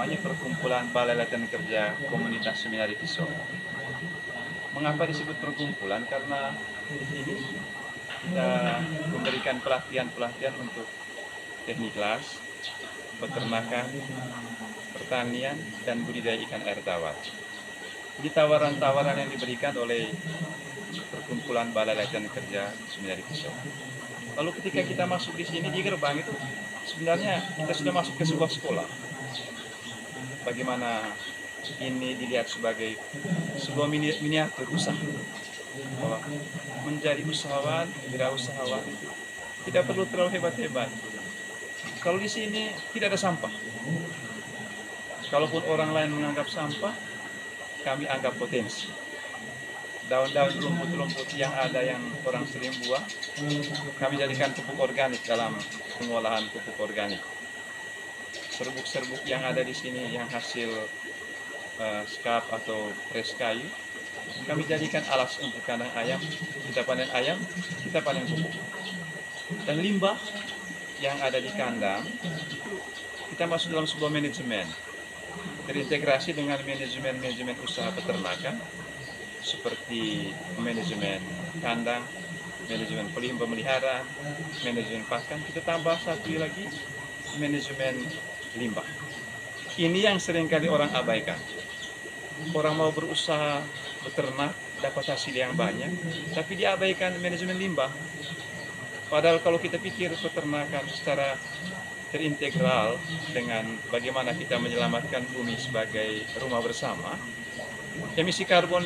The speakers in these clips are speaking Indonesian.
namanya perkumpulan Balai Latihan Kerja Komunitas Seminari Kisok. Mengapa disebut perkumpulan? Karena di sini kita memberikan pelatihan-pelatihan untuk teknik las, peternakan, pertanian, dan budidaya ikan air tawar. Jadi tawaran-tawaran yang diberikan oleh perkumpulan Balai Latihan Kerja Seminari Kisok. Lalu ketika kita masuk di sini di gerbang itu sebenarnya kita sudah masuk ke sebuah sekolah. Bagaimana ini dilihat sebagai sebuah miniatur usaha, bahwa menjadi usahawan, wirausahawan itu tidak perlu terlalu hebat-hebat. Kalau di sini tidak ada sampah. Kalaupun orang lain menganggap sampah, kami anggap potensi. Daun-daun rumput-rumput yang ada yang orang sering buang, kami jadikan pupuk organik dalam pengolahan pupuk organik. Serbuk-serbuk yang ada di sini yang hasil skap atau pres kayu, kami jadikan alas untuk kandang ayam. Kita panen ayam, kita panen pupuk. Dan limbah yang ada di kandang, kita masuk dalam sebuah manajemen, terintegrasi dengan manajemen usaha peternakan, seperti manajemen kandang, manajemen pemeliharaan, manajemen pakan. Kita tambah satu lagi, manajemen limbah. Ini yang seringkali orang abaikan. Orang mau berusaha beternak, dapat hasil yang banyak, tapi diabaikan manajemen limbah. Padahal kalau kita pikir peternakan secara terintegral dengan bagaimana kita menyelamatkan bumi sebagai rumah bersama, emisi karbon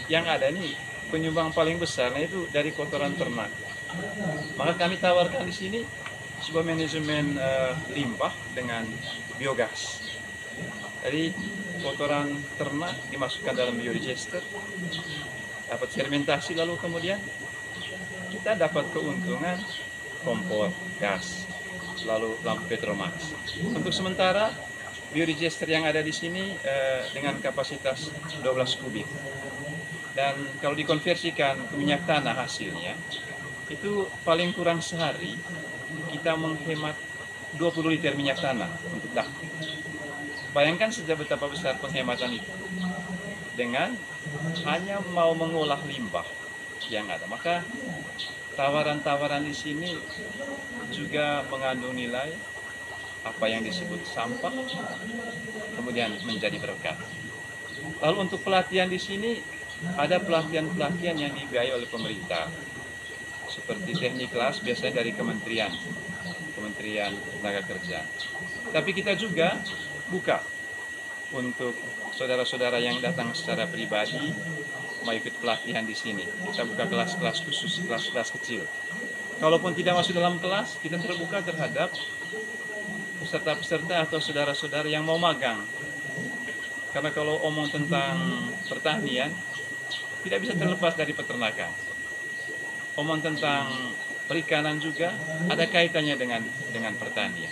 yang ada ini penyumbang paling besar, itu dari kotoran ternak. Maka kami tawarkan di sini sebuah manajemen limbah dengan biogas. Jadi kotoran ternak dimasukkan dalam biodigester, dapat fermentasi, lalu kemudian kita dapat keuntungan kompor, gas, lalu lampu petromax. Untuk sementara biodigester yang ada di sini dengan kapasitas 12 kubik. Dan kalau dikonversikan ke minyak tanah hasilnya, itu paling kurang sehari kita menghemat 20 liter minyak tanah untuk dapur. Bayangkan saja betapa besar penghematan itu dengan hanya mau mengolah limbah yang ada. Maka tawaran-tawaran di sini juga mengandung nilai apa yang disebut sampah, kemudian menjadi berkat. Lalu untuk pelatihan di sini ada pelatihan-pelatihan yang dibiayai oleh pemerintah, seperti teknik las biasanya dari Kementerian Tenaga Kerja. Tapi kita juga buka untuk saudara-saudara yang datang secara pribadi mau ikut pelatihan di sini. Kita buka kelas-kelas khusus, kelas-kelas kecil. Kalaupun tidak masuk dalam kelas, kita terbuka terhadap peserta-peserta atau saudara-saudara yang mau magang. Karena kalau omong tentang pertanian, tidak bisa terlepas dari peternakan. Omong tentang perikanan juga ada kaitannya dengan pertanian.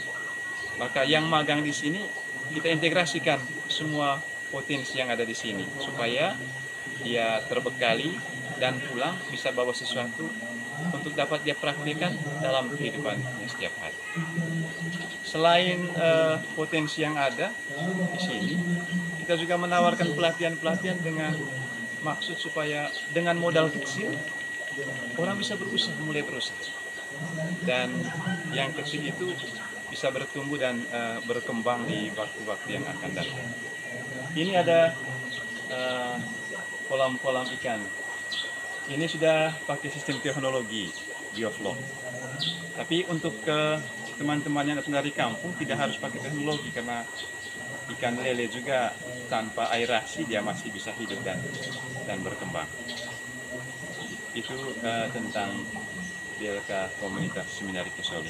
Maka yang magang di sini kita integrasikan semua potensi yang ada di sini supaya dia terbekali dan pulang bisa bawa sesuatu untuk dapat dia praktikkan dalam kehidupannya setiap hari. Selain potensi yang ada di sini, kita juga menawarkan pelatihan-pelatihan dengan maksud supaya dengan modal kecil orang bisa berusaha, mulai berusaha. Dan yang kecil itu bisa bertumbuh dan berkembang di waktu-waktu yang akan datang. Ini ada kolam-kolam ikan. Ini sudah pakai sistem teknologi bioflok. Tapi untuk teman-teman yang datang dari kampung tidak harus pakai teknologi, karena ikan lele juga tanpa aerasi dia masih bisa hidup dan berkembang. Itu tentang BLK Komunitas Seminari Kisok.